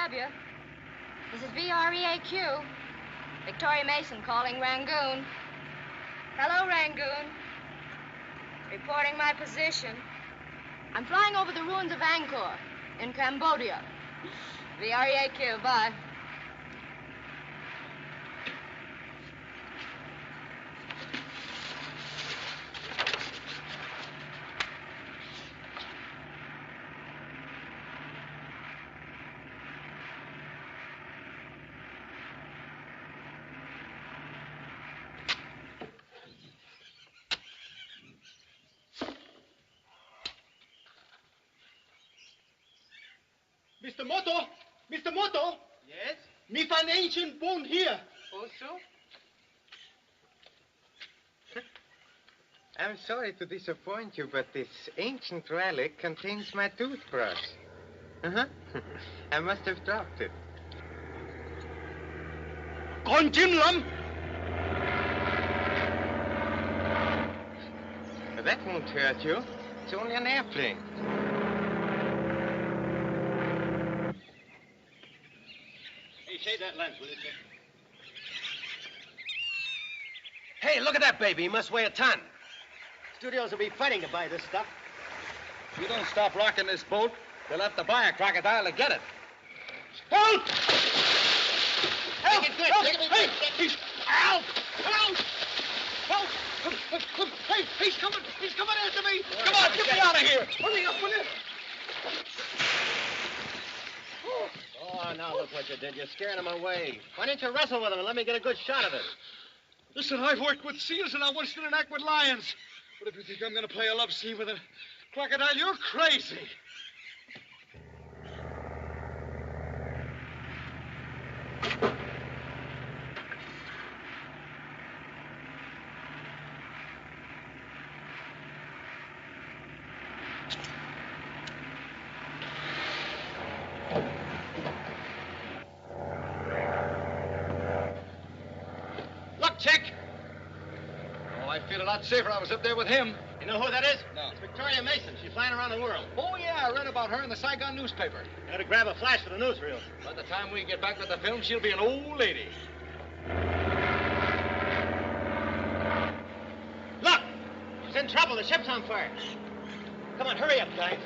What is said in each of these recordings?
have you. This is VREAQ. Victoria Mason calling Rangoon. Hello, Rangoon. Reporting my position. I'm flying over the ruins of Angkor in Cambodia. VREAQ, bye. Mr. Moto! Mr. Moto! Yes? Me find ancient bone here. Also? I'm sorry to disappoint you, but this ancient relic contains my toothbrush. I must have dropped it. Con Jim Lam! That won't hurt you. It's only an airplane. Shade that lens, will you, sir? Hey, look at that baby. He must weigh a ton. Studios will be fighting to buy this stuff. If you don't stop rocking this boat, they'll have to buy a crocodile to get it. Help! Help! Take it good. Help! Take it Hey! good. He's... Help! Help! Help! Hey, he's coming! He's coming after me! Come on, get me out of here! Hurry up, will you? Oh, now look what you did. You're scaring him away. Why didn't you wrestle with him and let me get a good shot of it? Listen, I've worked with seals and I once did an act with lions. But if you think I'm going to play a love scene with a crocodile, you're crazy. Check. Oh, I feel a lot safer. I was up there with him. You know who that is? No. It's Victoria Mason. She's flying around the world. Oh, yeah, I read about her in the Saigon newspaper. You gotta grab a flash for the newsreel. By the time we get back to the film, she'll be an old lady. Look! She's in trouble. The ship's on fire. Come on, hurry up, guys.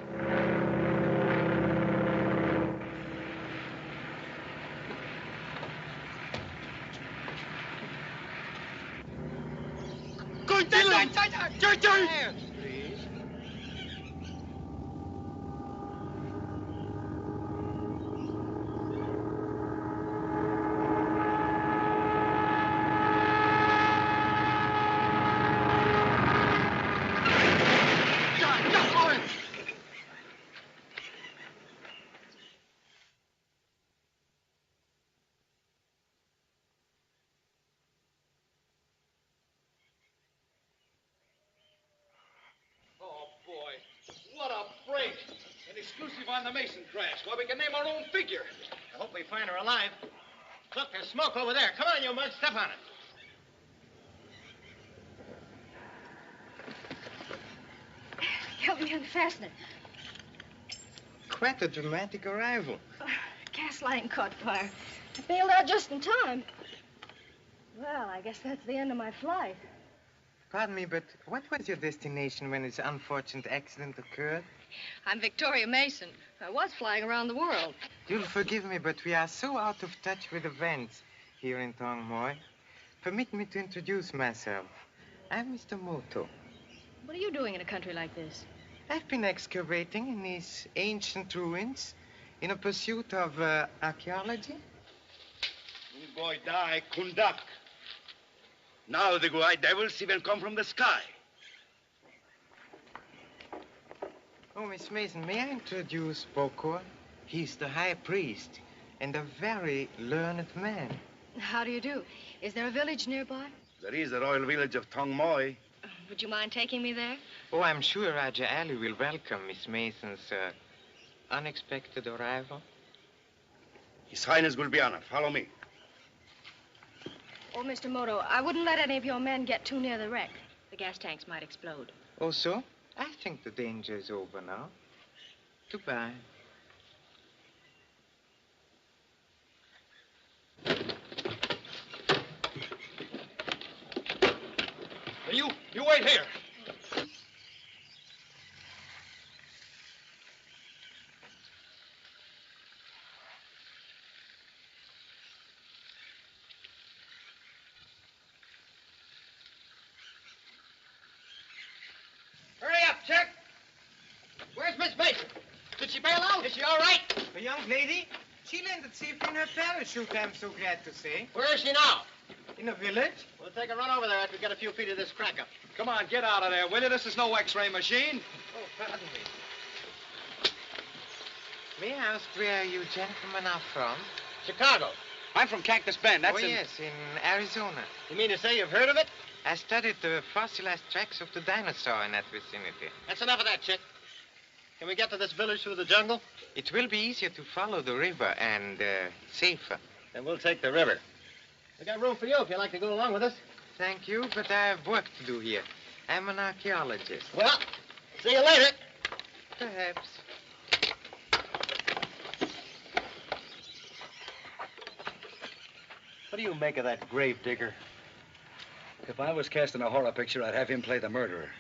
Hands, please. Exclusive on the Mason crash. Well, we can name our own figure. I hope we find her alive. Look, there's smoke over there. Come on, you mug. Step on it. Help me unfasten it. Quite a dramatic arrival. Gas line caught fire. I bailed out just in time. Well, I guess that's the end of my flight. Pardon me, but what was your destination when this unfortunate accident occurred? I'm Victoria Mason. I was flying around the world. You'll forgive me, but we are so out of touch with events here in Tong Moi. Permit me to introduce myself. I'm Mr. Moto. What are you doing in a country like this? I've been excavating in these ancient ruins in a pursuit of archaeology. Boy die, Kundak. Now the white devils even come from the sky. Oh, Miss Mason, may I introduce Bokor? He's the high priest and a very learned man. How do you do? Is there a village nearby? There is the royal village of Tong Moi. Would you mind taking me there? Oh, I'm sure Rajah Ali will welcome Miss Mason's unexpected arrival. His Highness will be honored. Follow me. Oh, Mr. Moto, I wouldn't let any of your men get too near the wreck. The gas tanks might explode. Oh, so? I think the danger is over now. Goodbye. check. Where's Miss Mason? Did she bail out? Is she all right? The young lady, she landed safely in her parachute, I'm so glad to say. Where is she now? In a village. We'll take a run over there after we get a few feet of this crack up. Come on, get out of there, will you? This is no X-ray machine. Oh, pardon me. May I ask where you gentlemen are from? Chicago. I'm from Cactus Bend. That's Yes, in Arizona. You mean to say you've heard of it? I studied the fossilized tracks of the dinosaur in that vicinity. That's enough of that, chick. Can we get to this village through the jungle? It will be easier to follow the river and safer. Then we'll take the river. We got room for you if you'd like to go along with us. Thank you, but I have work to do here. I'm an archaeologist. Well, see you later. Perhaps. What do you make of that grave digger? If I was casting a horror picture, I'd have him play the murderer.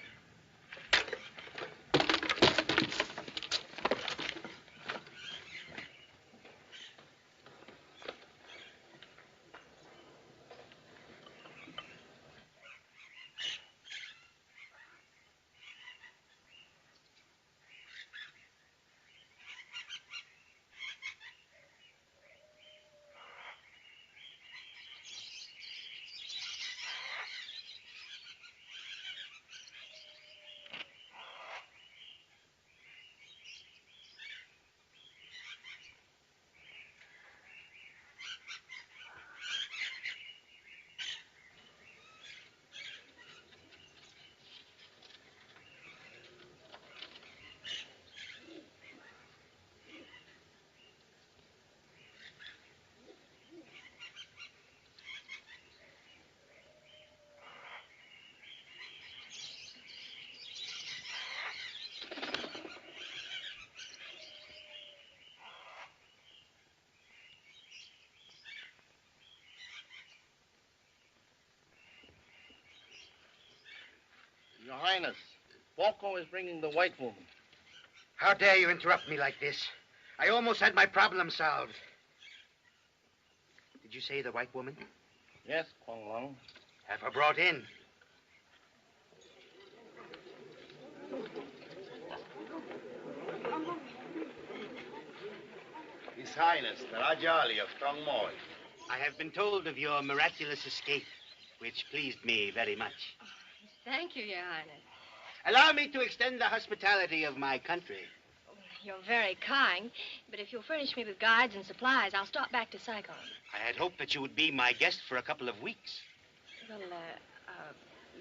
Your Highness, Bokor is bringing the white woman. How dare you interrupt me like this? I almost had my problem solved. Did you say the white woman? Yes, Kwong Long. Have her brought in. His Highness, the Rajah Ali of Tong Moi. I have been told of your miraculous escape, which pleased me very much. Thank you, Your Highness. Allow me to extend the hospitality of my country. You're very kind, but if you'll furnish me with guides and supplies, I'll stop back to Saigon. I had hoped that you would be my guest for a couple of weeks. Well,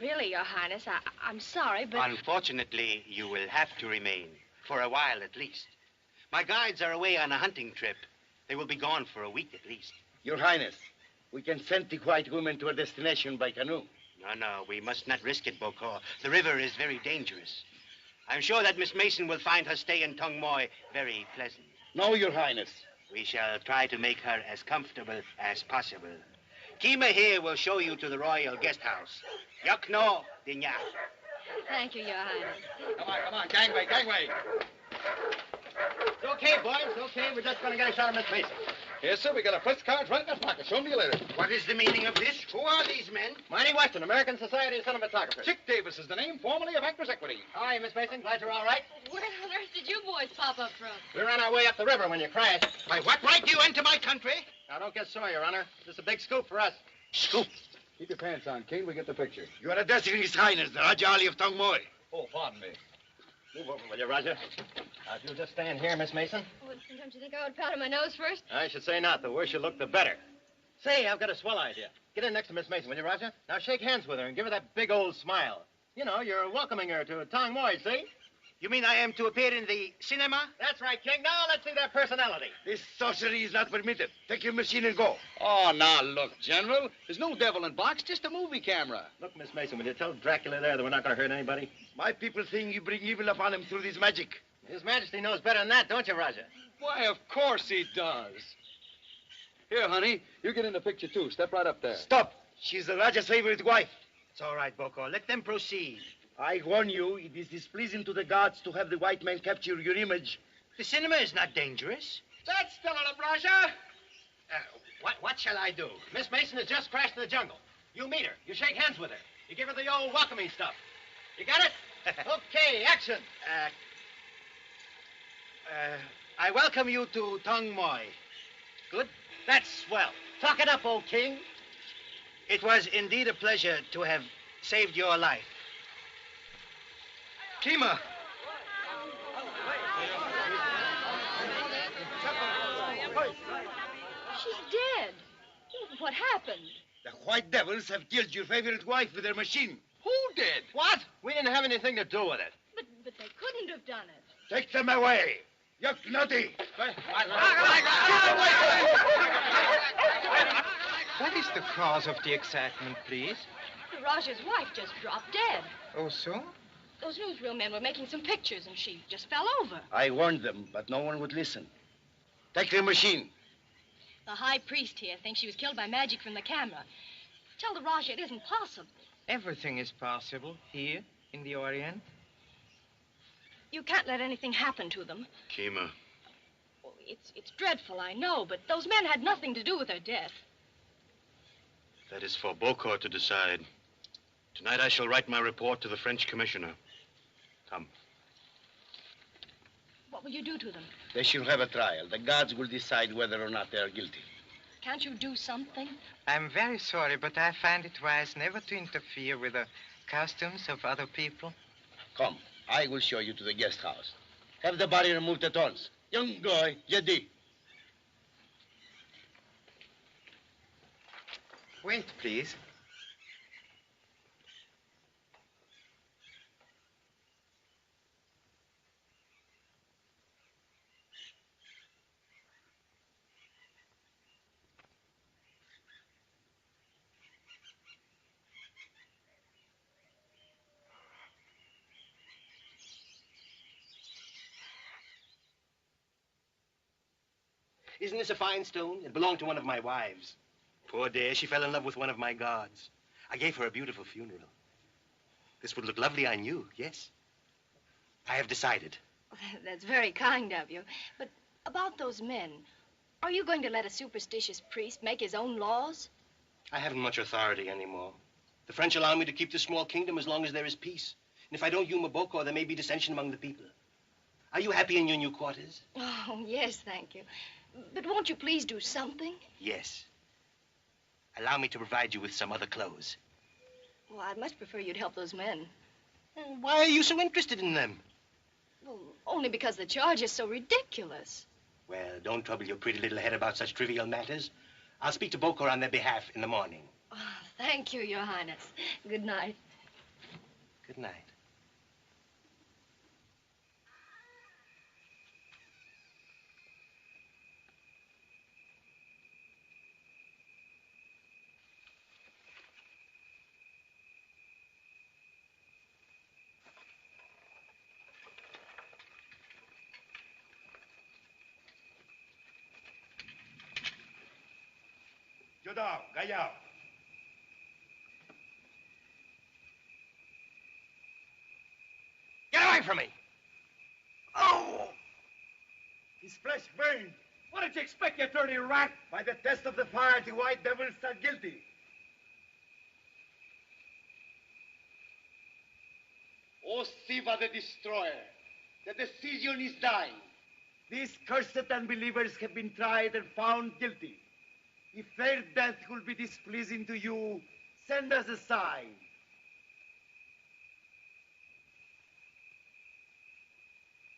really, Your Highness, I'm sorry, but... Unfortunately, you will have to remain, for a while at least. My guides are away on a hunting trip. They will be gone for a week at least. Your Highness, we can send the white woman to her destination by canoe. No, we must not risk it, Bokor. The river is very dangerous. I'm sure that Miss Mason will find her stay in Tong Moi very pleasant. No, Your Highness. We shall try to make her as comfortable as possible. Kima here will show you to the royal guest house. Yakno Dinya. Thank you, Your Highness. Come on, gangway. It's okay, boys. It's okay. We're just going to get a shot of Miss Mason. Yes, sir, we got our press cards right in our pocket. Show them to you later. What is the meaning of this? Who are these men? Mighty Western, American Society of Cinematographers. Chick Davis is the name, formerly of Actors Equity. How are you, Miss Mason? Glad you're all right? Where on earth did you boys pop up from? We were on our way up the river when you crashed. By what right do you enter my country? Now, don't get sore, Your Honor. This is a big scoop for us. Scoop. Keep your pants on, King. We get the picture. You are addressing His Highness, the Rajah Ali of Tong Moi. Oh, pardon me. Move over, will you, Rajah? Now, if you'll just stand here, Miss Mason. Oh, don't you think I would powder my nose first? I should say not. The worse you look, the better. Say, I've got a swell idea. Get in next to Miss Mason, will you, Rajah? Now, shake hands with her and give her that big old smile. You know, you're welcoming her to Tong Moi, see? You mean I am to appear in the cinema? That's right, King. Now, let's see that personality. This sorcery is not permitted. Take your machine and go. Oh, now, look, General. There's no devil in box, just a movie camera. Look, Miss Mason, will you tell Dracula there that we're not going to hurt anybody? My people think you bring evil upon him through this magic. His Majesty knows better than that, don't you, Rajah? Why, of course he does. Here, honey, you get in the picture, too. Step right up there. Stop. She's the Rajah's favorite wife. It's all right, Bokor. Let them proceed. I warn you, it is displeasing to the gods to have the white man capture your image. The cinema is not dangerous. That's still up, Rajah. What shall I do? Miss Mason has just crashed in the jungle. You meet her. You shake hands with her. You give her the old welcoming stuff. You got it? Okay, action. I welcome you to Tong Moi. Good? That's swell. Talk it up, old king. It was indeed a pleasure to have saved your life. Kima! She's dead. What happened? The white devils have killed your favorite wife with their machine. Who did? What? We didn't have anything to do with it. But they couldn't have done it. Take them away. You nutty. What is the cause of the excitement, please? The Rajah's wife just dropped dead. Oh, so? Those newsreel men were making some pictures, and she just fell over. I warned them, but no one would listen. Take the machine. The high priest here thinks she was killed by magic from the camera. Tell the Rajah it isn't possible. Everything is possible here in the Orient. You can't let anything happen to them. Kima, Oh, it's dreadful, I know, but those men had nothing to do with her death. that is for Bokor to decide. Tonight I shall write my report to the French commissioner. Come. What will you do to them? They shall have a trial. The gods will decide whether or not they are guilty. Can't you do something? I'm very sorry, but I find it wise never to interfere with the customs of other people. Come, I will show you to the guest house. Have the body removed at once. Young guy, Yedi. Wait, please. Isn't this a fine stone? It belonged to one of my wives. Poor dear, she fell in love with one of my gods. I gave her a beautiful funeral. This would look lovely on you, yes? I have decided. That's very kind of you. But about those men, are you going to let a superstitious priest make his own laws? I haven't much authority anymore. The French allow me to keep this small kingdom as long as there is peace. And if I don't humor Bokor, there may be dissension among the people. Are you happy in your new quarters? Oh, yes, thank you. But won't you please do something? Yes. Allow me to provide you with some other clothes. Well, I'd much prefer you'd help those men. Why are you so interested in them? Well, only because the charge is so ridiculous. Well, don't trouble your pretty little head about such trivial matters. I'll speak to Bokor on their behalf in the morning. Oh, thank you, Your Highness. Good night. Good night. Jodao, Gayao. Get away from me! Oh! His flesh burned. What did you expect, you dirty rat? By the test of the fire, the white devils are guilty. O Siva the Destroyer, the decision is thine. These cursed unbelievers have been tried and found guilty. If their death will be displeasing to you, send us a sign.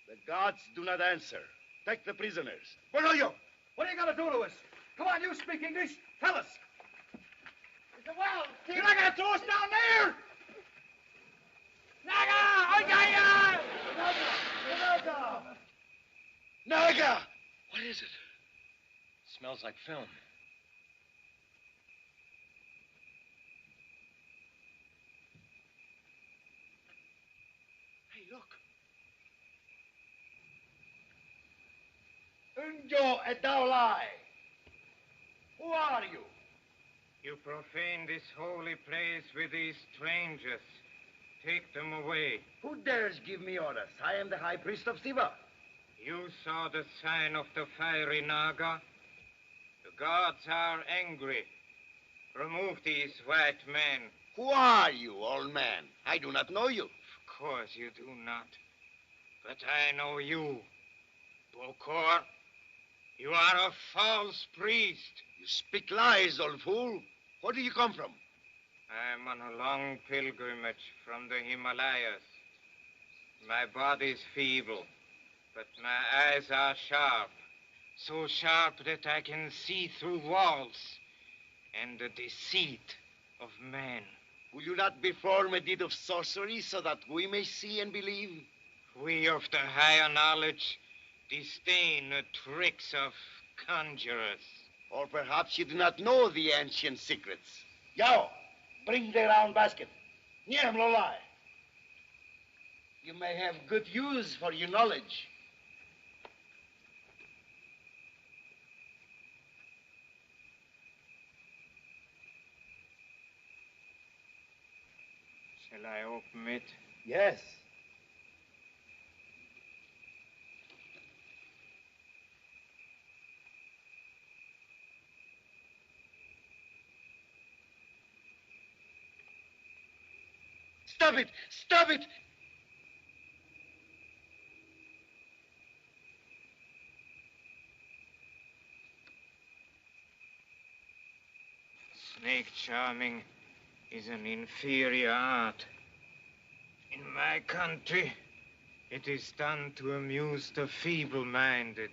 The gods do not answer. Take the prisoners. Where are you? What are you going to do to us? Come on, you speak English. Tell us. Well, you're not going to throw us down there. Naga! Naga! Naga! Naga! What is it? Smells like film. Hey, look. Unjo Edaulai. Who are you? You profane this holy place with these strangers. Take them away. Who dares give me orders? I am the high priest of Siva. You saw the sign of the fiery Naga? The gods are angry. Remove these white men. Who are you, old man? I do not know you. Of course you do not. But I know you, Bokor. You are a false priest. You speak lies, old fool. Where do you come from? I'm on a long pilgrimage from the Himalayas. My body's feeble, but my eyes are sharp. So sharp that I can see through walls and the deceit of man. Will you not perform a deed of sorcery so that we may see and believe? We of the higher knowledge disdain the tricks of conjurers. Or perhaps you do not know the ancient secrets. Yao, bring the round basket. Niam Lolai. You may have good use for your knowledge. Shall I open it? Yes. Stop it! Stop it! Snake charming is an inferior art. In my country, it is done to amuse the feeble-minded.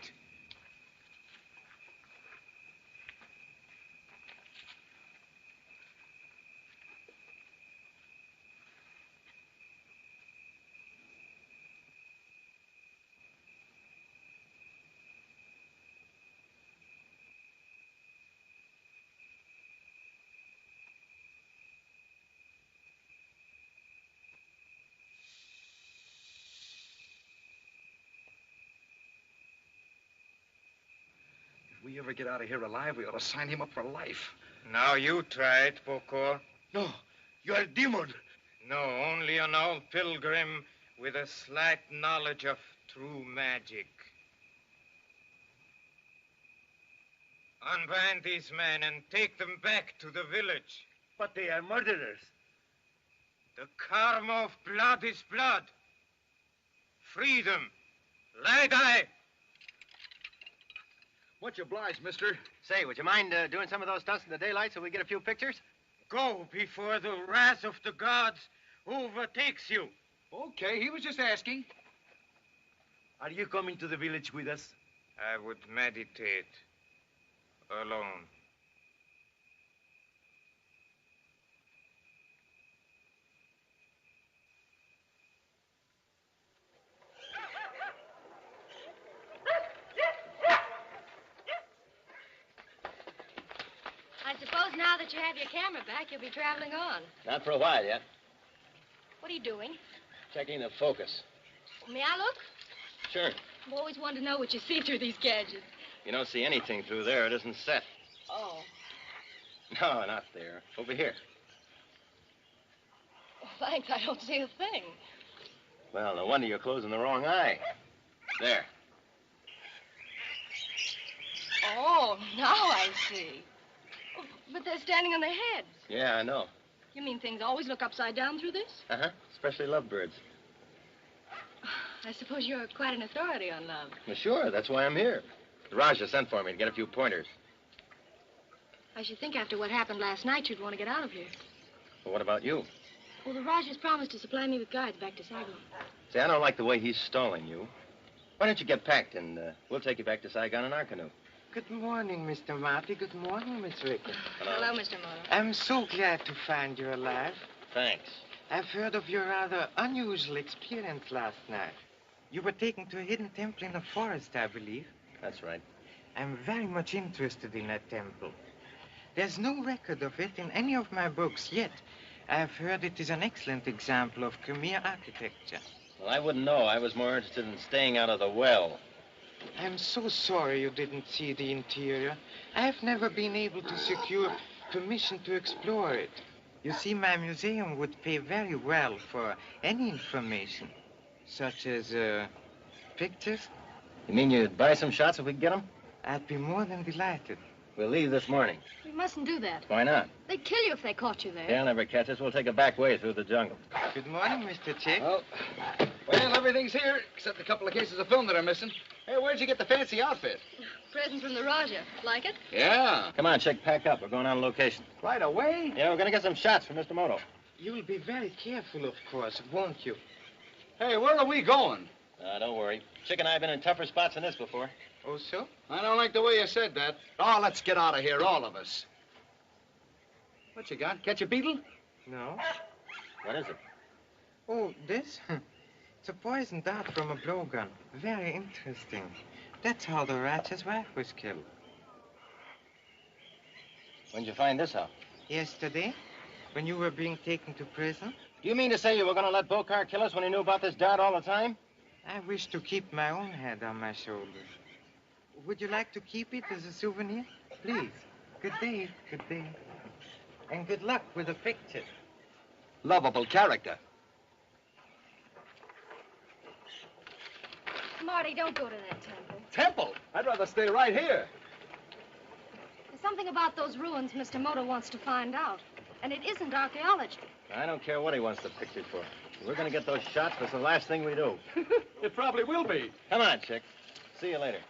If we ever get out of here alive, we ought to sign him up for life. Now you try it, Bokor. No, you are a demon. No, only an old pilgrim with a slight knowledge of true magic. Unbind these men and take them back to the village. But they are murderers. The karma of blood is blood. Freedom. Lie die. Much obliged, mister. Say, would you mind doing some of those stunts in the daylight so we get a few pictures? Go before the wrath of the gods overtakes you. Okay, he was just asking. Are you coming to the village with us? I would meditate alone. I suppose now that you have your camera back, you'll be traveling on. Not for a while yet. What are you doing? Checking the focus. May I look? Sure. I've always wanted to know what you see through these gadgets. You don't see anything through there. It isn't set. Oh. No, not there. Over here. Well, thanks. I don't see a thing. Well, no wonder you're closing the wrong eye. There. Oh, now I see. Oh, but they're standing on their heads. Yeah, I know. You mean things always look upside down through this? Uh-huh. Especially lovebirds. I suppose you're quite an authority on love. Well, sure. That's why I'm here. The Rajah sent for me to get a few pointers. I should think after what happened last night, you'd want to get out of here. Well, what about you? Well, the Rajah's promised to supply me with guides back to Saigon. See, I don't like the way he's stalling you. Why don't you get packed and we'll take you back to Saigon in our canoe. Good morning, Mr. Marty. Good morning, Miss Rickett. Hello, Mr. Moto. I'm so glad to find you alive. Thanks. I've heard of your rather unusual experience last night. You were taken to a hidden temple in a forest, I believe. That's right. I'm very much interested in that temple. There's no record of it in any of my books yet. I've heard it is an excellent example of Khmer architecture. Well, I wouldn't know. I was more interested in staying out of the well. I'm so sorry you didn't see the interior. I've never been able to secure permission to explore it. You see, my museum would pay very well for any information, such as, pictures. You mean you'd buy some shots if we could get them? I'd be more than delighted. We'll leave this morning. You mustn't do that. Why not? They'd kill you if they caught you there. They'll never catch us. We'll take a back way through the jungle. Good morning, Mr. Chick. Well, everything's here, except a couple of cases of film that are missing. Hey, where'd you get the fancy outfit? Present from the Rajah. Like it? Yeah. Come on, Chick, pack up. We're going on location. Right away? Yeah, we're going to get some shots for Mr. Moto. You'll be very careful, of course, won't you? Hey, where are we going? Don't worry. Chick and I have been in tougher spots than this before. Oh, so? I don't like the way you said that. Oh, let's get out of here, all of us. What you got? Catch a beetle? No. What is it? Oh, this? It's a poison dart from a blowgun. Very interesting. That's how the Rajah's wife was killed. When'd you find this out? Yesterday, when you were being taken to prison. Do you mean to say you were going to let Bokor kill us when he knew about this dart all the time? I wish to keep my own head on my shoulders. Would you like to keep it as a souvenir? Please. Good day. Good day. And good luck with the picture. Lovable character. Marty, don't go to that temple. Temple? I'd rather stay right here. There's something about those ruins Mr. Moto wants to find out. And it isn't archaeology. I don't care what he wants the picture for. We're going to get those shots. That's the last thing we do. It probably will be. Come on, Chick. See you later.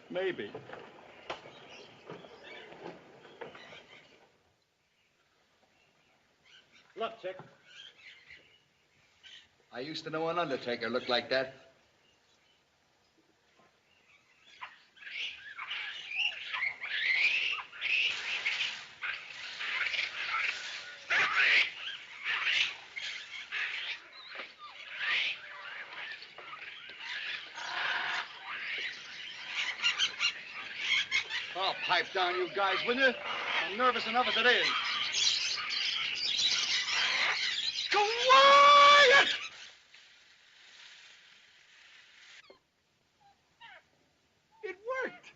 Maybe. Look, Chick. I used to know an undertaker looked like that. Oh, pipe down, you guys, will you? I'm nervous enough as it is. Quiet! It worked.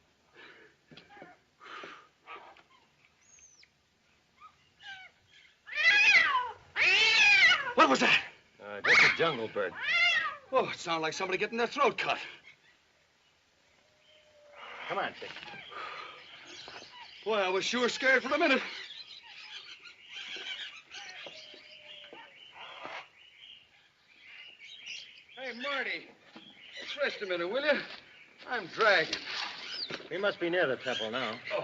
What was that? Just a jungle bird. Oh, it sounded like somebody getting their throat cut. Come on, Chick. Boy, I was sure scared for a minute. Hey, Marty, let's rest a minute, will you? I'm dragging. We must be near the temple now. Oh.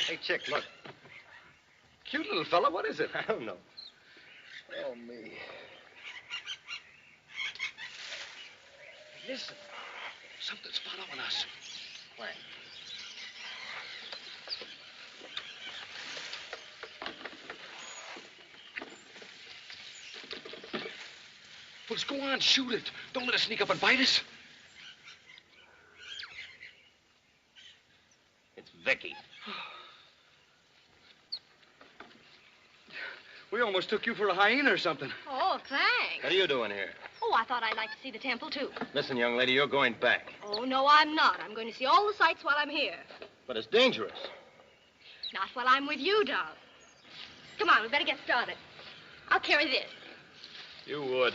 Hey, Chick, look. Cute little fella, what is it? I don't know. Oh, me. Listen, something's following us. Where? Well, let's go on, shoot it. Don't let it sneak up and bite us. It's Vicky. We almost took you for a hyena or something. Oh, thanks. What are you doing here? Oh, I thought I'd like to see the temple, too. Listen, young lady, you're going back. Oh, no, I'm not. I'm going to see all the sights while I'm here. But it's dangerous. Not while I'm with you, Doc. Come on, we better get started. I'll carry this. You would.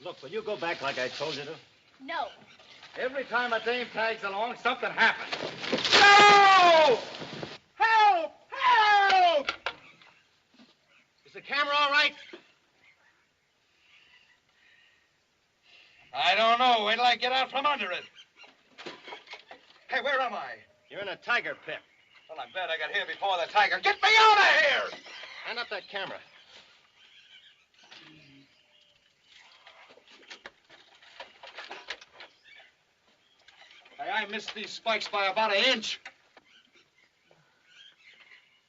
Look, will you go back like I told you to? No. Every time a dame tags along, something happens. No! Help! Help! Is the camera all right? I don't know. Wait till I get out from under it. Hey, where am I? You're in a tiger pit. Well, I'm glad I got here before the tiger. Get me out of here! Hand up that camera. Hey, I missed these spikes by about an inch.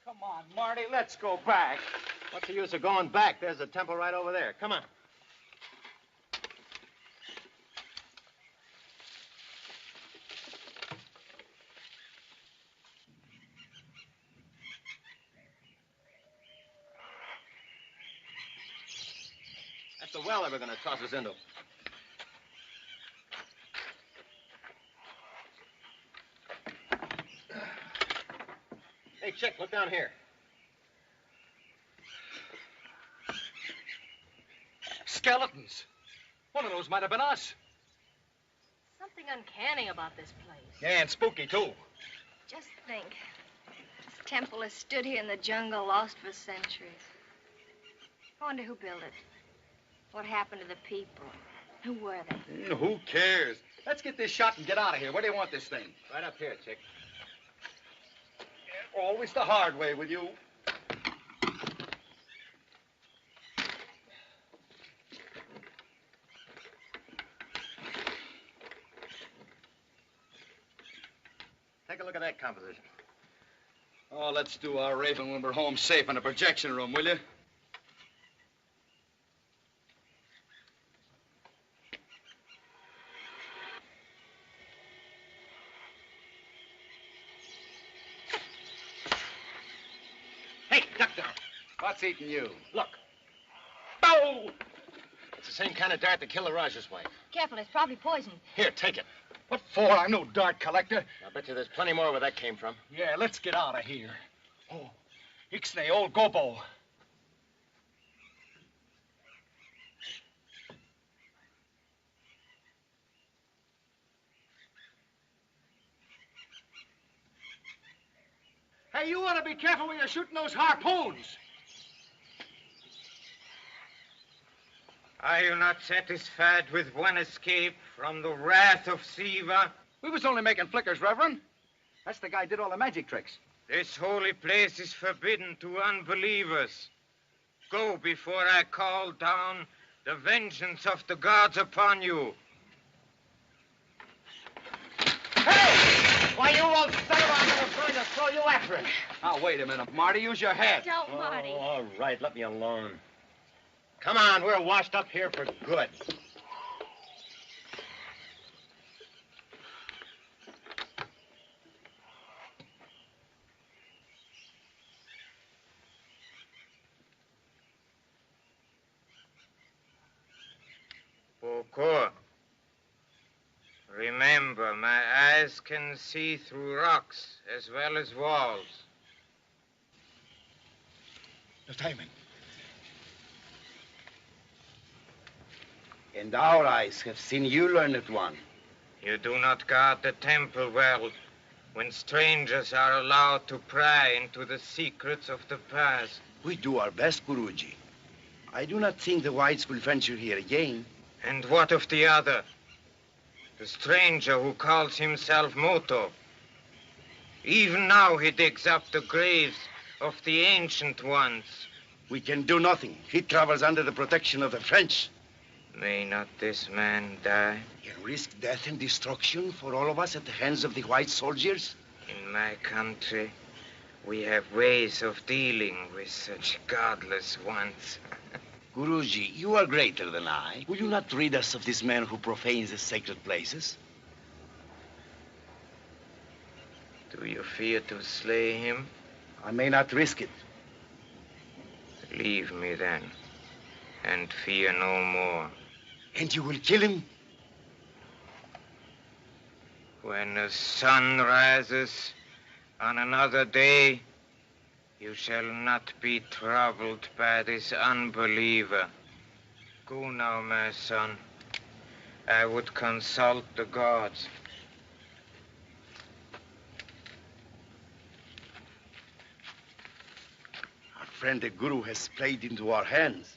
Come on, Marty, let's go back. What's the use of going back? There's a temple right over there. Come on. That's the well they were going to toss us into. Hey, Chick, look down here. skeletons. One of those might have been us. Something uncanny about this place. Yeah, and spooky, too. Just think. This temple has stood here in the jungle, lost for centuries. I wonder who built it. What happened to the people? Who were they? Who cares? Let's get this shot and get out of here. Where do you want this thing? Right up here, chick. Always the hard way with you. Take a look at that composition. Oh, let's do our raving when we're home safe in a projection room, will you? Hey, duck down. What's eating you? Look. Bow! It's the same kind of dart that killed the Rajah's wife. Careful, it's probably poison. Here, take it. What for? I'm no dart collector. I bet you there's plenty more where that came from. Yeah, let's get out of here. Oh, Ixnay, old Gobo. Hey, you ought to be careful when you're shooting those harpoons. Are you not satisfied with one escape from the wrath of Siva? We was only making flickers, Reverend. That's the guy who did all the magic tricks. This holy place is forbidden to unbelievers. Go before I call down the vengeance of the gods upon you. Hey! Why, you won't settle on I'm going to throw you after it. Now, wait a minute, Marty. Use your head. Don't, Marty. Oh, all right. Let me alone. Come on. We're washed up here for good. Bokor, remember, my eyes can see through rocks as well as walls. The timing. And our eyes have seen you learn it one. You do not guard the temple well when strangers are allowed to pry into the secrets of the past. We do our best, Guruji. I do not think the whites will venture here again. And what of the other? The stranger who calls himself Moto. Even now he digs up the graves of the ancient ones. We can do nothing. He travels under the protection of the French. May not this man die? Can risk death and destruction for all of us at the hands of the white soldiers? In my country, we have ways of dealing with such godless ones. Guruji, you are greater than I. Will you not rid us of this man who profanes the sacred places? Do you fear to slay him? I may not risk it. Leave me then, and fear no more. And you will kill him? When the sun rises on another day, you shall not be troubled by this unbeliever. Go now, my son. I would consult the gods. Our friend the Guru has played into our hands.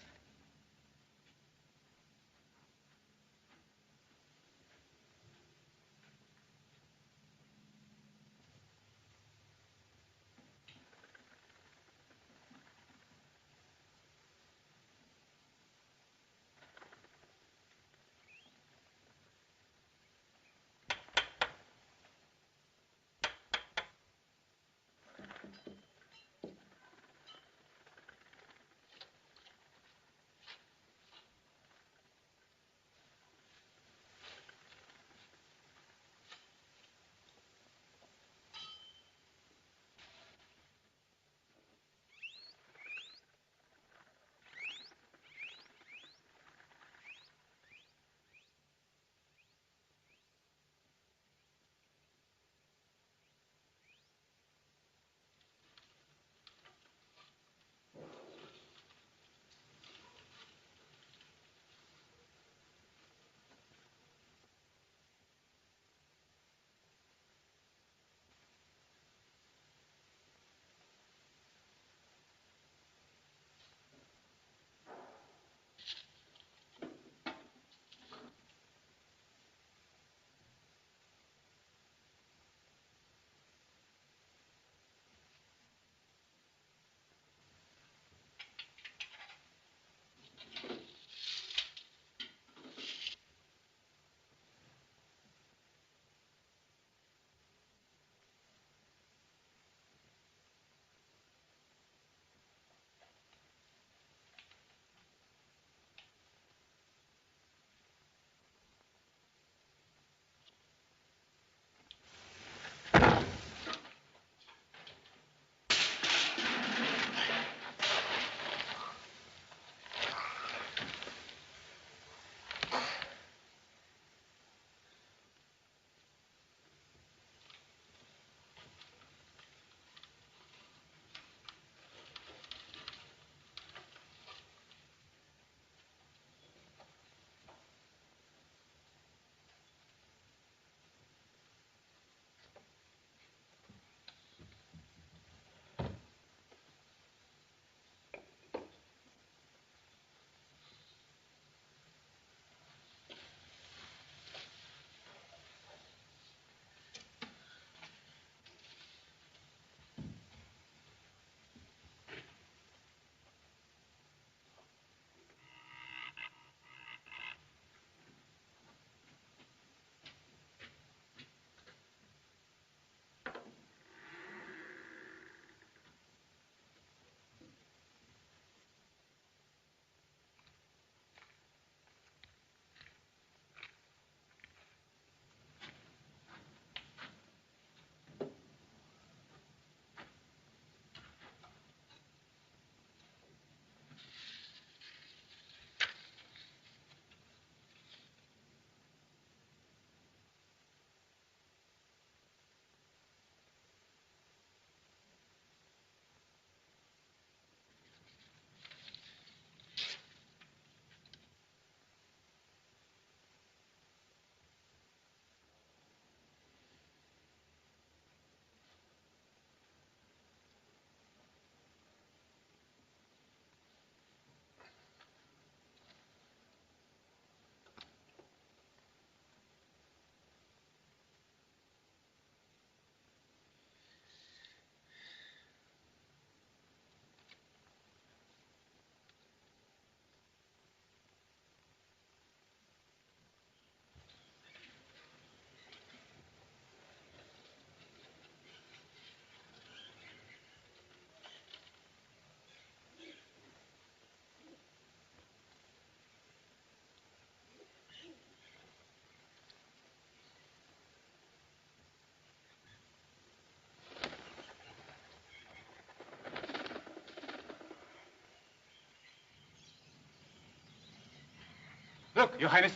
Look, Your Highness.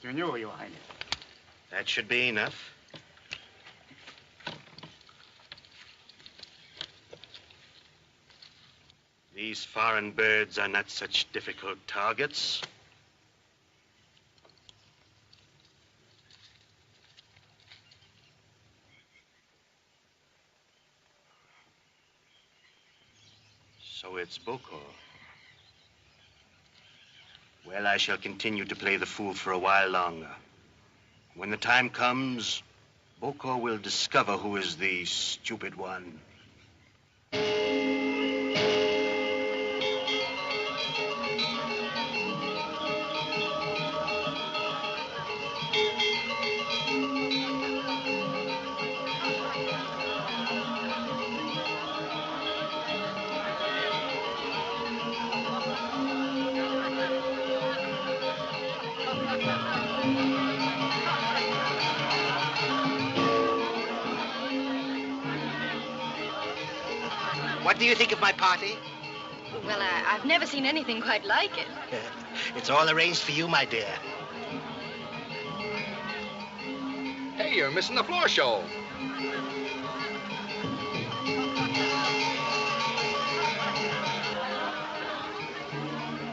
Senor, Your Highness. That should be enough. These foreign birds are not such difficult targets. So it's Bokor. Well, I shall continue to play the fool for a while longer. When the time comes, Bokor will discover who is the stupid one. What do you think of my party? Well, I've never seen anything quite like it. It's all arranged for you, my dear. Hey, you're missing the floor show.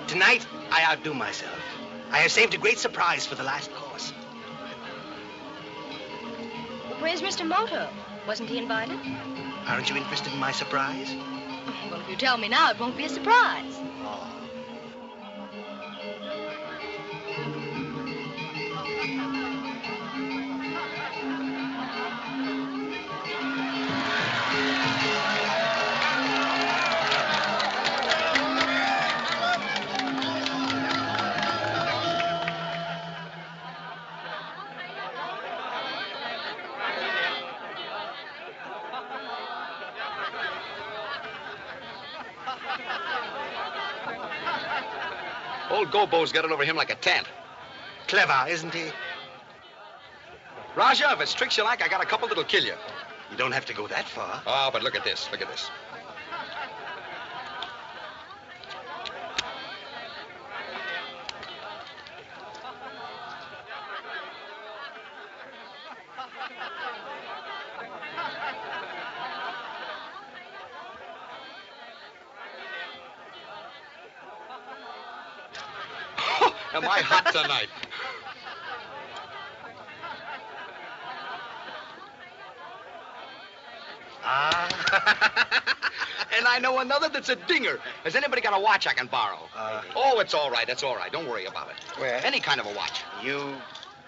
Tonight, I outdo myself. I have saved a great surprise for the last course. Where's Mr. Moto? Wasn't he invited? Aren't you interested in my surprise? Well, if you tell me now, it won't be a surprise. Oh. Old Gobo's got it over him like a tent. Clever, isn't he? Rajah, if it's tricks you like, I got a couple that'll kill you. You don't have to go that far. Oh, but look at this. Look at this. Am I hot tonight? And I know another that's a dinger. Has anybody got a watch I can borrow? Oh, it's all right. It's all right. Don't worry about it. Well, Any kind of a watch. you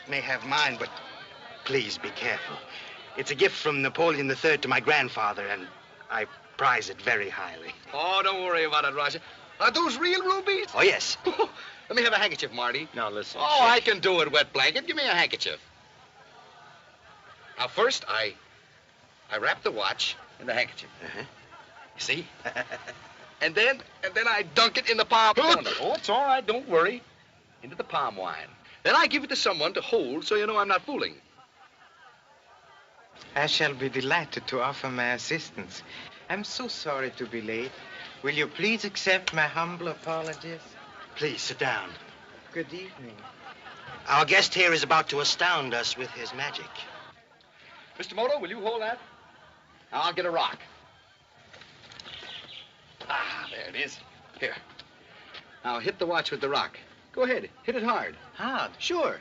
may have mine, but please be careful. It's a gift from Napoleon III to my grandfather, and I prize it very highly. Oh, don't worry about it, Rajah. Are those real rubies? Oh, yes. Let me have a handkerchief, Marty. Now, listen. Oh, I can do it, wet blanket. Give me a handkerchief. Now, first, I wrap the watch in the handkerchief. Uh-huh. You see? and then I dunk it in the palm. Oh, it's all right. Don't worry. Into the palm wine. Then I give it to someone to hold so you know I'm not fooling. I shall be delighted to offer my assistance. I'm so sorry to be late. Will you please accept my humble apologies? Please, sit down. Good evening. Our guest here is about to astound us with his magic. Mr. Moto, will you hold that? Now, I'll get a rock. Ah, there it is. Here. Now, hit the watch with the rock. Go ahead. Hit it hard. Hard. Sure.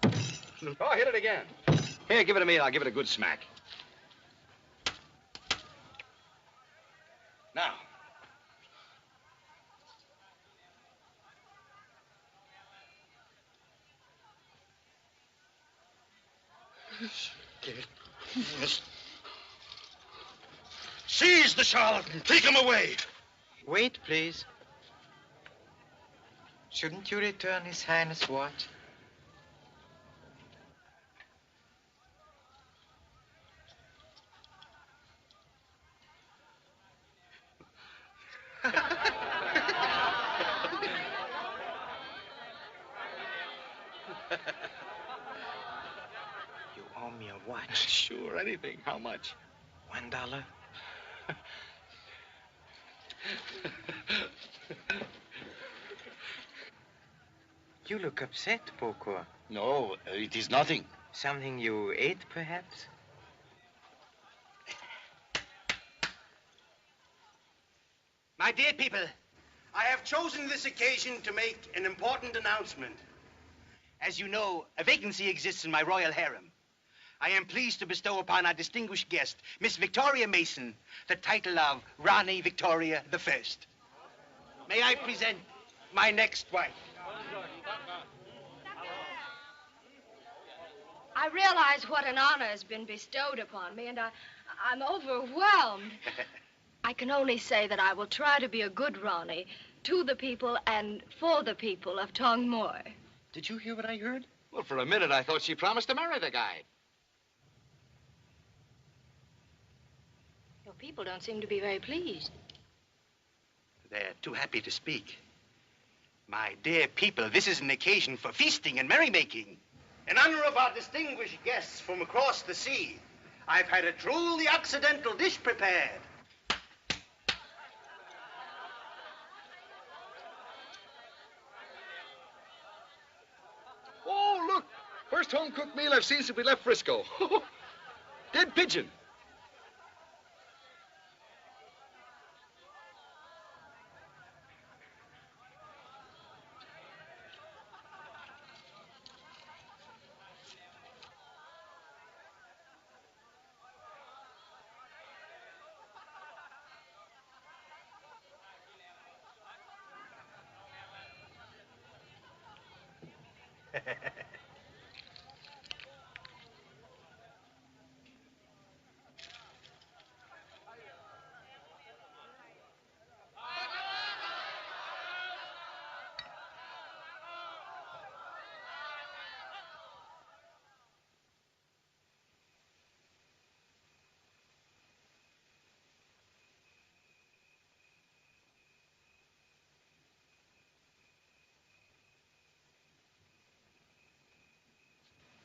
Oh, hit it again. Here, give it to me. I'll give it a good smack. Now. Seize the charlatan. Take him away. Wait, please. Shouldn't you return His Highness' watch? You owe me a watch. Sure, anything. How much? $1. You look upset, Bokor. No, it is nothing. Something you ate, perhaps? My dear people, I have chosen this occasion to make an important announcement. As you know, a vacancy exists in my royal harem. I am pleased to bestow upon our distinguished guest, Miss Victoria Mason, the title of Rani Victoria I. May I present my next wife? I realize what an honor has been bestowed upon me, and I'm overwhelmed. I can only say that I will try to be a good Ronnie to the people and for the people of Tongmoy. Did you hear what I heard? Well, for a minute, I thought she promised to marry the guy. Your people don't seem to be very pleased. They're too happy to speak. My dear people, this is an occasion for feasting and merrymaking. In honor of our distinguished guests from across the sea, I've had a truly occidental dish prepared. Oh, look. First home-cooked meal I've seen since we left Frisco. Dead pigeon.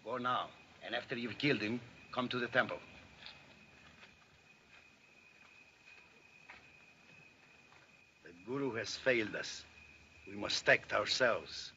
Go now, and after you've killed him, come to the temple. The Guru has failed us. We must act ourselves.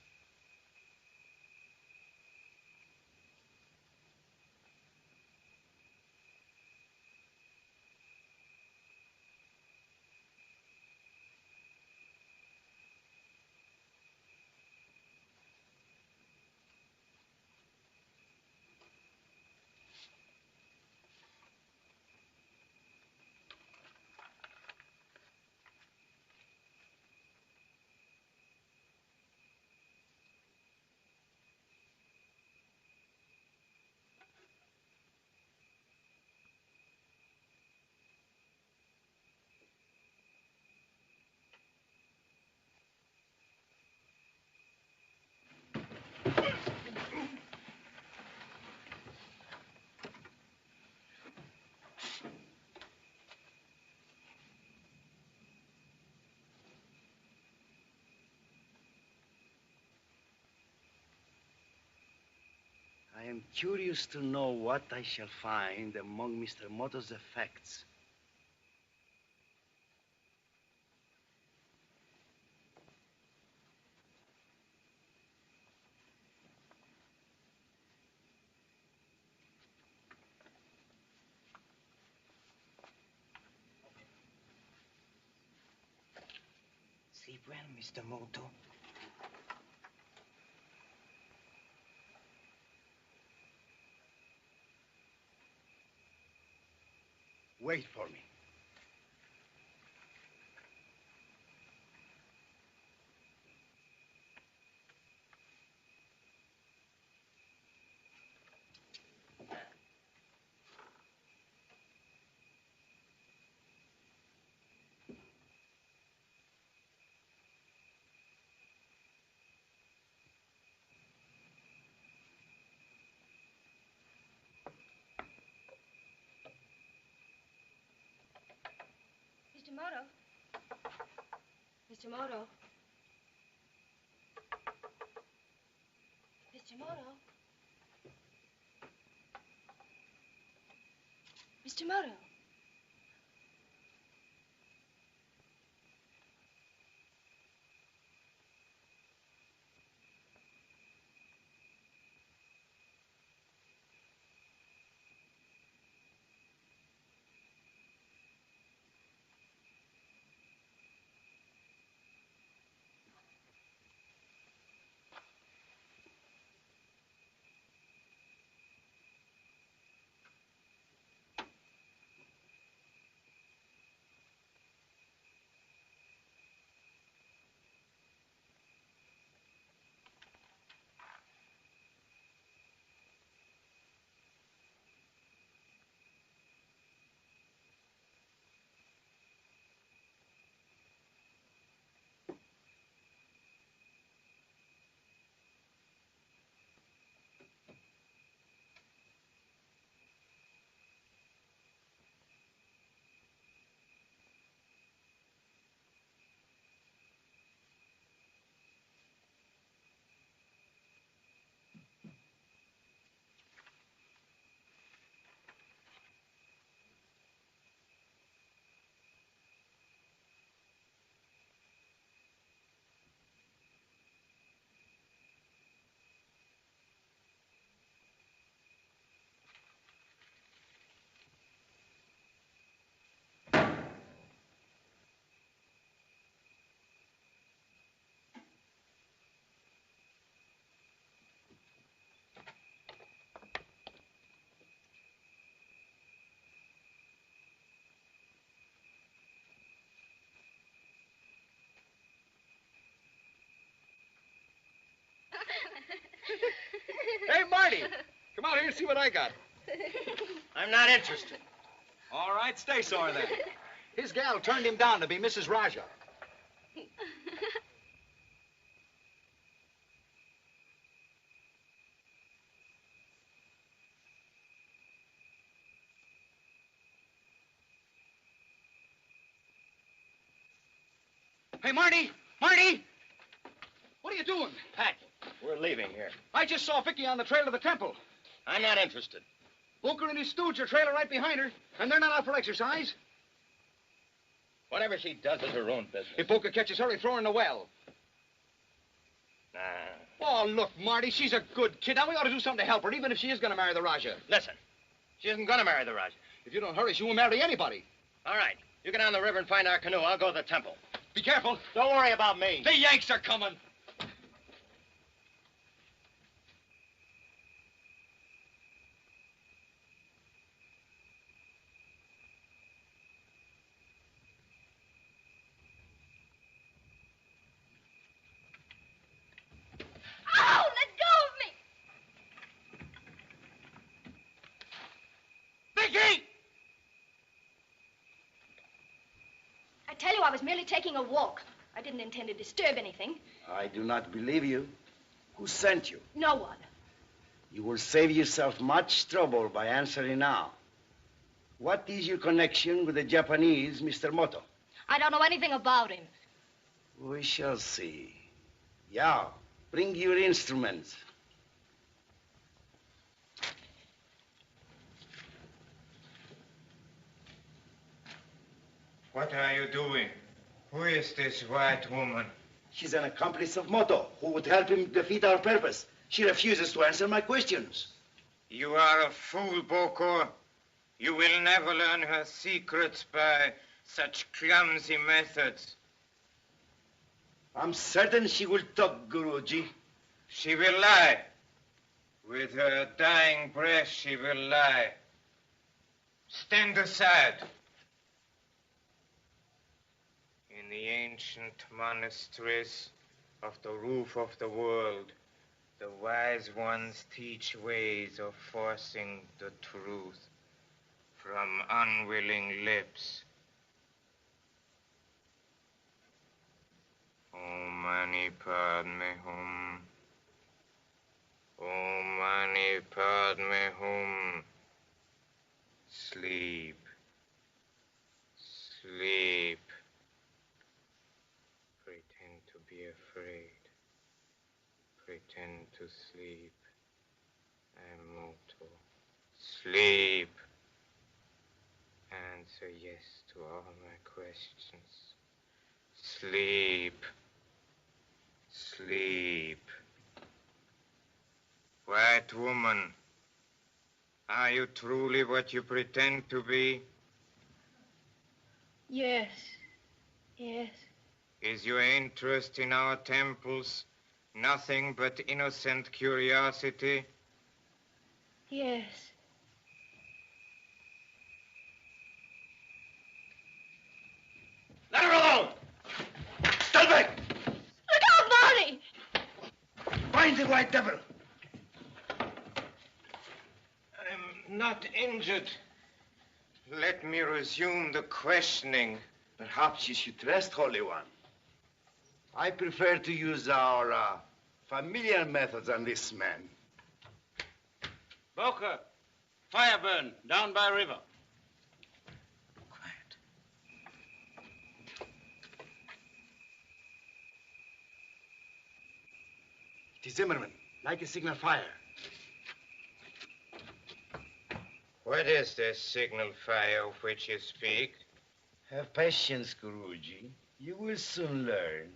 I am curious to know what I shall find among Mr. Moto's effects. Sleep well, Mr. Moto. Wait for me. Mr. Moto. Mr. Moto. Mr. Moto. Mr. Moto. to see what I got. I'm not interested. All right, stay sore then. His gal turned him down to be Mrs. Rajah. Hey, Marty! Marty! What are you doing? Packing. We're leaving here. I just saw Vicky on the trail to the temple. I'm not interested. Bokor and his stooge are trailing right behind her, and they're not out for exercise. Whatever she does is her own business. If Bokor catches her, throw her in the well. Nah. Oh, look, Marty, she's a good kid. Now, we ought to do something to help her, even if she is going to marry the Rajah. Listen, she isn't going to marry the Rajah. If you don't hurry, she won't marry anybody. All right. You get down the river and find our canoe. I'll go to the temple. Be careful. Don't worry about me. The Yanks are coming. Oh, let go of me! Vicky! I tell you, I was merely taking a walk. I didn't intend to disturb anything. I do not believe you. Who sent you? No one. You will save yourself much trouble by answering now. What is your connection with the Japanese, Mr. Moto? I don't know anything about him. We shall see. Yao, bring your instruments. What are you doing? Who is this white woman? She's an accomplice of Moto, who would help him defeat our purpose. She refuses to answer my questions. You are a fool, Bokor. You will never learn her secrets by such clumsy methods. I'm certain she will talk, Guruji. She will lie. With her dying breath, she will lie. Stand aside. In the ancient monasteries of the roof of the world, the wise ones teach ways of forcing the truth from unwilling lips. Om Mani Padme Hum. Om Mani Padme Hum. Sleep. Sleep. Pretend to be afraid. Pretend to sleep. I'm Moto. Sleep. Answer yes to all my questions. Sleep. Sleep. White woman, are you truly what you pretend to be? Yes. Yes. Is your interest in our temples nothing but innocent curiosity? Yes. Let her alone! Stand back! Look out, Marty! Find the white devil! I'm not injured. Let me resume the questioning. Perhaps you should rest, Holy One. I prefer to use our familiar methods on this man. Bokor, fire burn down by river. Quiet. It is Zimmerman. Like a signal fire. What is this signal fire of which you speak? Have patience, Guruji. You will soon learn.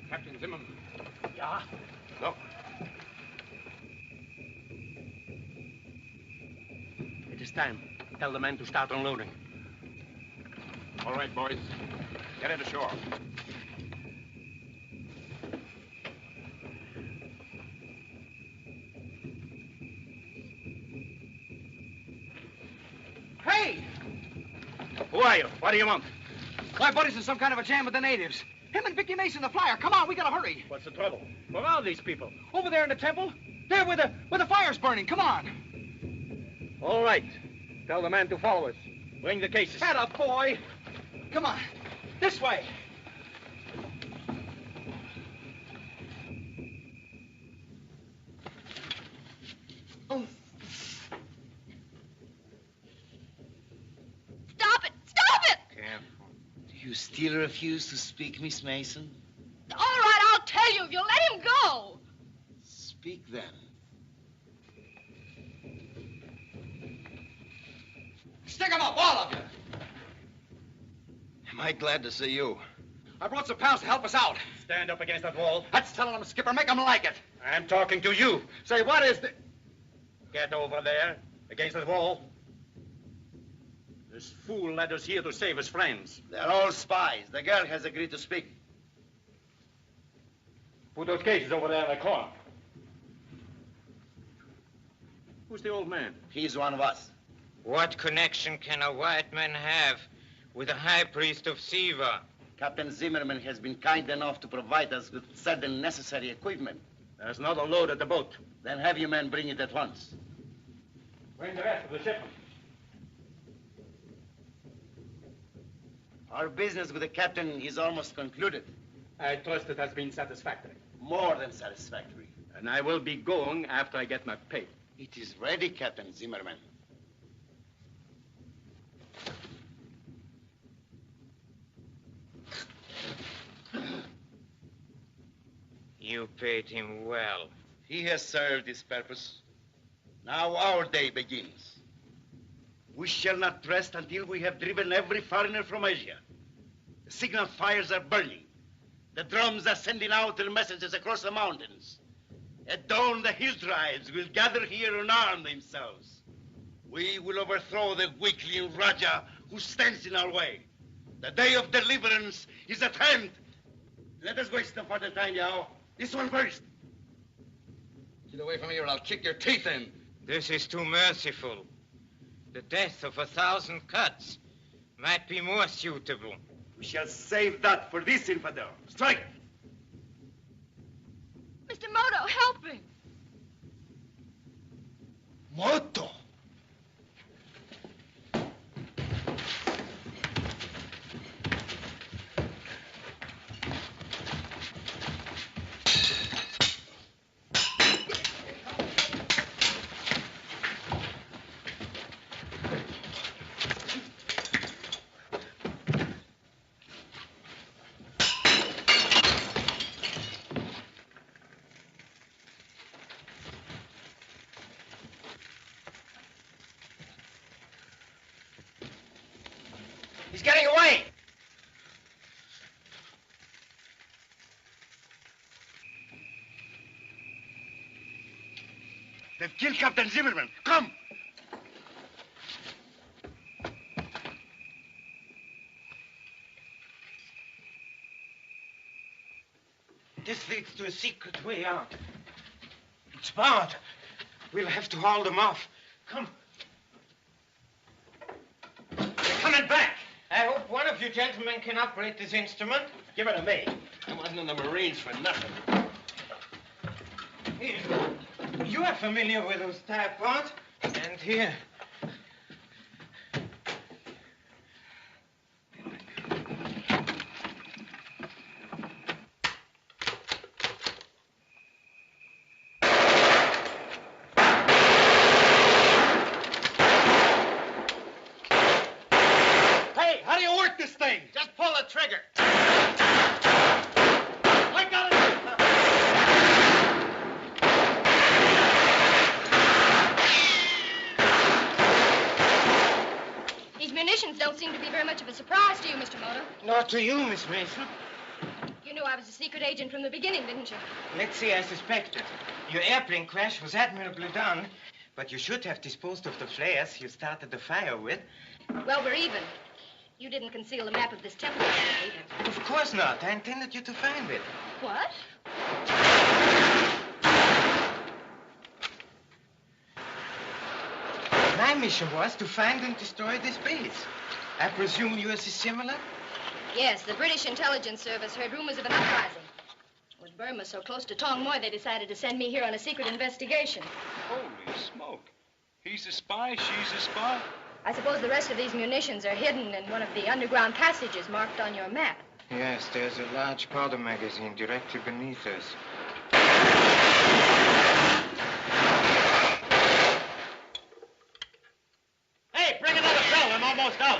Captain Zimmerman. Yeah? Look. It is time. Tell the men to start unloading. All right, boys. Get into shore. Hey! Who are you? What do you want? My buddy's in some kind of a jam with the natives. Him and Vicky Mason, the flyer. Come on, we gotta hurry. What's the trouble? Where are these people? Over there in the temple. There where the fire's burning. Come on. All right. Tell the man to follow us. Bring the cases. Head up, boy. Come on. This way. Stop it! Stop it! Careful. Do you still refuse to speak, Miss Mason? All right, I'll tell you if you'll let him go. Speak then. Stick 'em up, all of you. Am I glad to see you? I brought some pals to help us out. Stand up against that wall. That's telling them, Skipper. Make them like it. I'm talking to you. Say, what is the... Get over there, against that wall. This fool led us here to save his friends. They're all spies. The girl has agreed to speak. Put those cases over there in the corner. Who's the old man? He's one of us. What connection can a white man have with the high priest of Siva? Captain Zimmerman has been kind enough to provide us with certain necessary equipment. There's not a load at the boat. Then have your men bring it at once. Bring the rest of the shipment. Our business with the captain is almost concluded. I trust it has been satisfactory. More than satisfactory. And I will be going after I get my pay. It is ready, Captain Zimmerman. You paid him well. He has served his purpose. Now our day begins. We shall not rest until we have driven every foreigner from Asia. The signal fires are burning. The drums are sending out their messages across the mountains. At dawn, the hill tribes will gather here and arm themselves. We will overthrow the weakling Rajah who stands in our way. The day of deliverance is at hand. Let us waste no further time, Yao. This one first. Get away from here or I'll kick your teeth in. This is too merciful. The death of 1,000 cuts might be more suitable. We shall save that for this infidel. Strike! Mr. Moto, help me. Moto! He's getting away. They've killed Captain Zimmerman. Come! This leads to a secret way out. It's barred. We'll have to haul them off. Come. They're coming back! I hope one of you gentlemen can operate this instrument. Give it to me. I wasn't in the Marines for nothing. Here. You are familiar with those type parts. And here. Hey, how do you work this thing? Just pull the trigger. I got it. These munitions don't seem to be very much of a surprise to you, Mr. Moto. Not to you, Miss Mason. You knew I was a secret agent from the beginning, didn't you? Let's see, I suspected. Your airplane crash was admirably done, but you should have disposed of the flares you started the fire with. Well, we're even. You didn't conceal the map of this temple, Peter. Of course not. I intended you to find it. What? My mission was to find and destroy this base. I presume yours is similar? Yes, the British Intelligence Service heard rumors of an uprising. With Burma so close to Tong Moi, they decided to send me here on a secret investigation. Holy smoke. He's a spy, she's a spy. I suppose the rest of these munitions are hidden in one of the underground passages marked on your map. Yes, there's a large powder magazine directly beneath us. Hey, bring another fill. I'm almost out.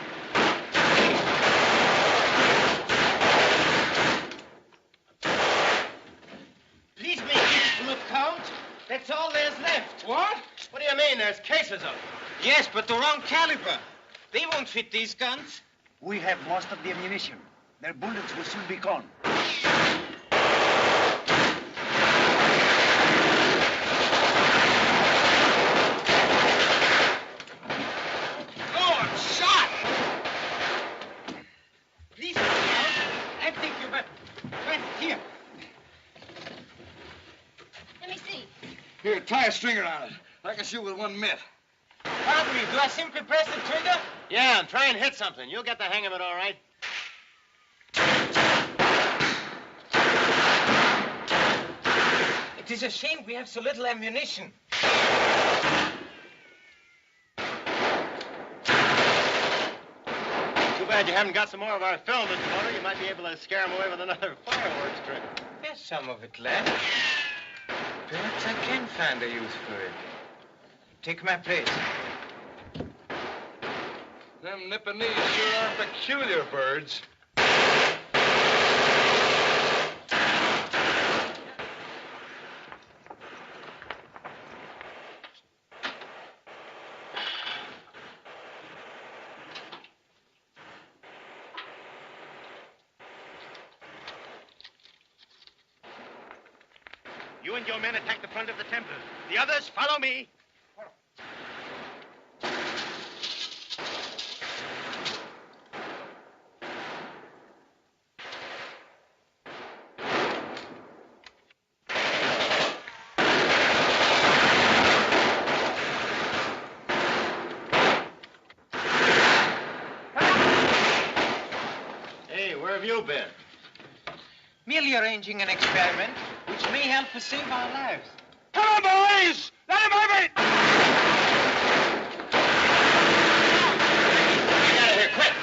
Please make each bullet count. That's all there's left. What? What do you mean? There's cases of them. Yes, but the wrong caliber. They won't fit these guns. We have most of the ammunition. Their bullets will soon be gone. Oh, I'm shot! Please, I think you better. Right here. Let me see. Here, tie a stringer on it. I can shoot with one mitt. Pardon me, do I simply press the trigger? Yeah, and try and hit something. You'll get the hang of it all right. It is a shame we have so little ammunition. Too bad you haven't got some more of our film, Mr. Motor. You might be able to scare him away with another fireworks trick. There's some of it left. Perhaps I can find a use for it. Take my place. Them Nipponese sure are peculiar birds. You and your men attack the front of the temple. The others, follow me. Hey, where have you been? Merely arranging an experiment which may help us save our lives. Come on, boys! Let him have it! Get out of here, quick!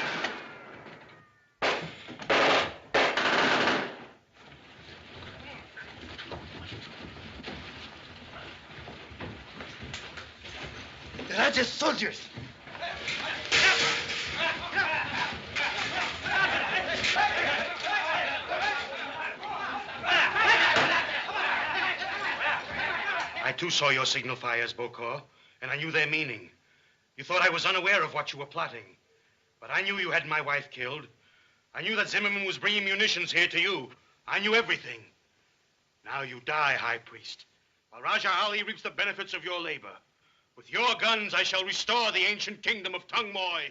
The Rajah's soldiers. I too saw your signal fires, Bokor, and I knew their meaning. You thought I was unaware of what you were plotting. But I knew you had my wife killed. I knew that Zimmerman was bringing munitions here to you. I knew everything. Now you die, High Priest, while Rajah Ali reaps the benefits of your labor. With your guns, I shall restore the ancient kingdom of Tong Moi.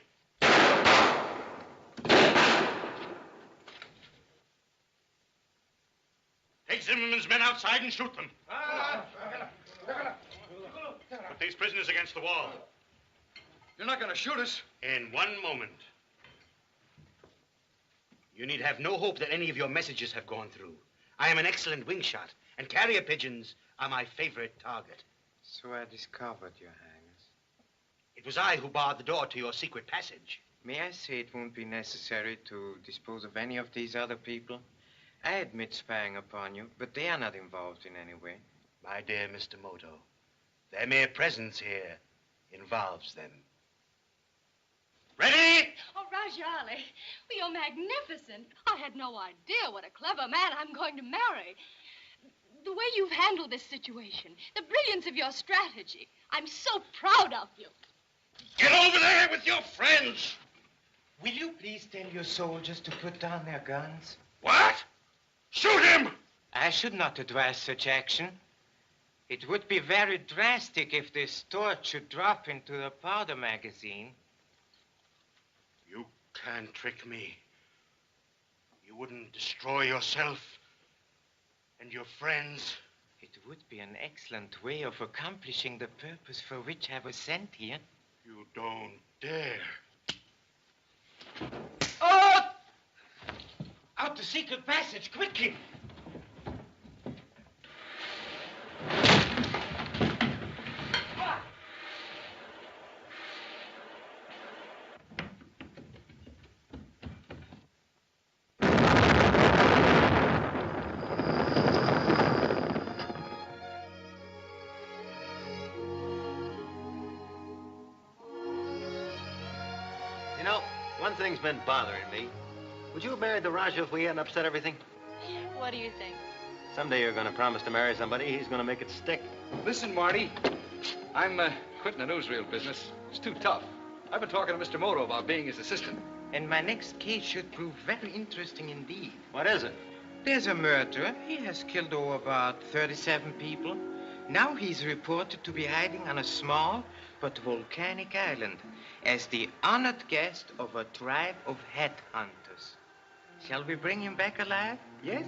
Take Zimmerman's men outside and shoot them. Put these prisoners against the wall. You're not going to shoot us. In one moment. You need have no hope that any of your messages have gone through. I am an excellent wing shot, and carrier pigeons are my favorite target. So I discovered, Your Highness. It was I who barred the door to your secret passage. May I say it won't be necessary to dispose of any of these other people? I admit spying upon you, but they are not involved in any way. My dear Mr. Moto, their mere presence here involves them. Ready? Oh, Rajah Ali, well, you're magnificent. I had no idea what a clever man I'm going to marry. The way you've handled this situation, the brilliance of your strategy. I'm so proud of you. Get over there with your friends. Will you please tell your soldiers to put down their guns? What? Shoot him! I should not advise such action. It would be very drastic if this torch should drop into the powder magazine. You can't trick me. You wouldn't destroy yourself and your friends. It would be an excellent way of accomplishing the purpose for which I was sent here. You don't dare. Oh! Out the secret passage, quickly! You know, one thing's been bothering me. Would you have married the Rajah if we hadn't upset everything? What do you think? Someday you're going to promise to marry somebody. He's going to make it stick. Listen, Marty, I'm quitting the newsreel business. It's too tough. I've been talking to Mr. Moto about being his assistant. And my next case should prove very interesting indeed. What is it? There's a murderer. He has killed over about 37 people. Now he's reported to be hiding on a small but volcanic island as the honored guest of a tribe of headhunters. Shall we bring him back alive? Yes?